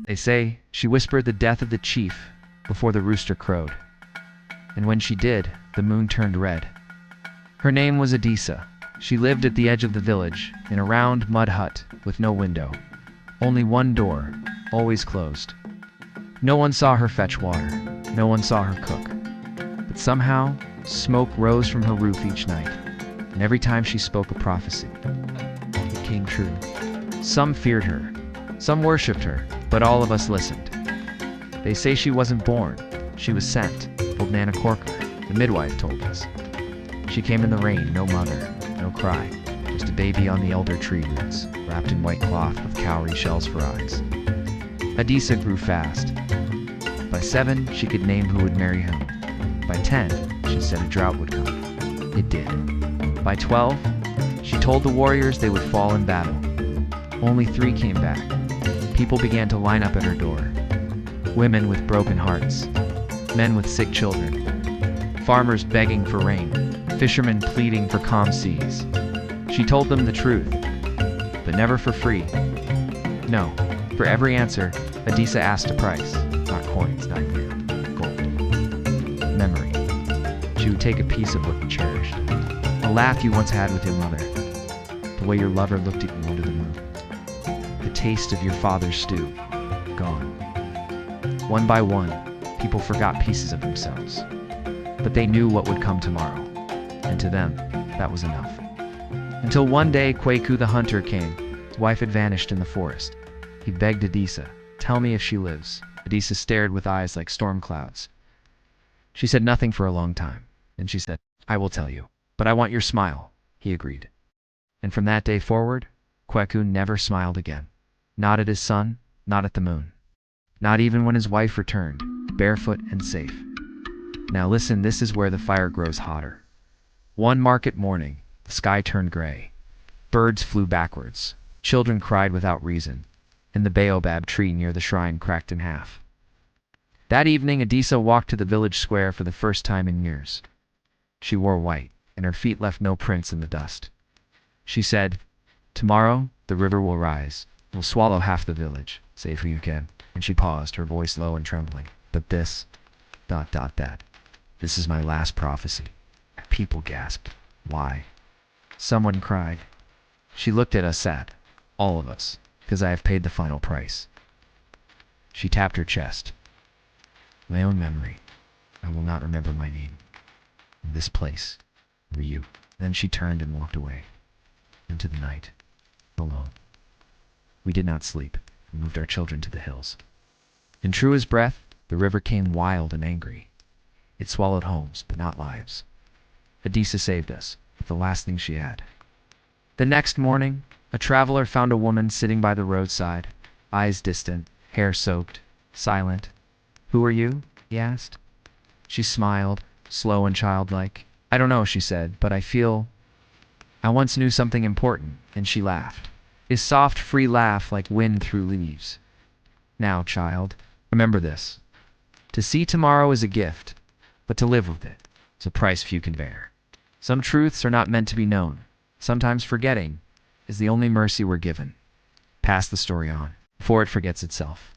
They say she whispered the death of the chief before the rooster crowed. And when she did, the moon turned red. Her name was Adisa. She lived at the edge of the village, in a round mud hut with no window. Only one door, always closed. No one saw her fetch water. No one saw her cook. But somehow, smoke rose from her roof each night, and every time she spoke a prophecy, it came true. Some feared her, some worshipped her, but all of us listened. They say she wasn't born, she was sent, old Nana Corker, the midwife told us. She came in the rain, no mother, no cry, just a baby on the elder tree roots, wrapped in white cloth with cowrie shells for eyes. Adisa grew fast. By 7, she could name who would marry whom. By 10, she said a drought would come. It did. By 12, she told the warriors they would fall in battle. Only 3 came back. People began to line up at her door. Women with broken hearts. Men with sick children. Farmers begging for rain. Fishermen pleading for calm seas. She told them the truth, but never for free. No, for every answer, Adisa asked a price. Not coins, not gold. Memory. She would take a piece of what you cherished. A laugh you once had with your mother. The way your lover looked at you under the moon. The taste of your father's stew. Gone. One by one, people forgot pieces of themselves. But they knew what would come tomorrow. And to them, that was enough. Until one day, Kwaku the hunter came. His wife had vanished in the forest. He begged Adisa, "Tell me if she lives." Adisa stared with eyes like storm clouds. She said nothing for a long time. Then she said, "I will tell you, but I want your smile." He agreed. And from that day forward, Kwaku never smiled again. Not at his son, not at the moon. Not even when his wife returned, barefoot and safe. Now listen, this is where the fire grows hotter. One market morning, the sky turned gray. Birds flew backwards. Children cried without reason. And the baobab tree near the shrine cracked in half. That evening, Adisa walked to the village square for the first time in years. She wore white, and her feet left no prints in the dust. She said, "Tomorrow, the river will rise. It will swallow half the village. Save who you can." And she paused, her voice low and trembling. "But this, ... This is my last prophecy." People gasped. "Why?" Someone cried. She looked at us sad. "All of us. Because I have paid the final price." She tapped her chest. "My own memory. I will not remember my name. In this place were you." Then she turned and walked away. Into the night. Alone. We did not sleep. We moved our children to the hills. And true as breath, the river came wild and angry. It swallowed homes, but not lives. Adisa saved us, with the last thing she had. The next morning, a traveler found a woman sitting by the roadside, eyes distant, hair soaked, silent. "Who are you?" he asked. She smiled, slow and childlike. "I don't know," she said, "but I feel I once knew something important." And she laughed. A soft, free laugh like wind through leaves. "Now, child, remember this. To see tomorrow is a gift, but to live with it is a price few can bear. Some truths are not meant to be known. Sometimes forgetting is the only mercy we're given. Pass the story on, before it forgets itself."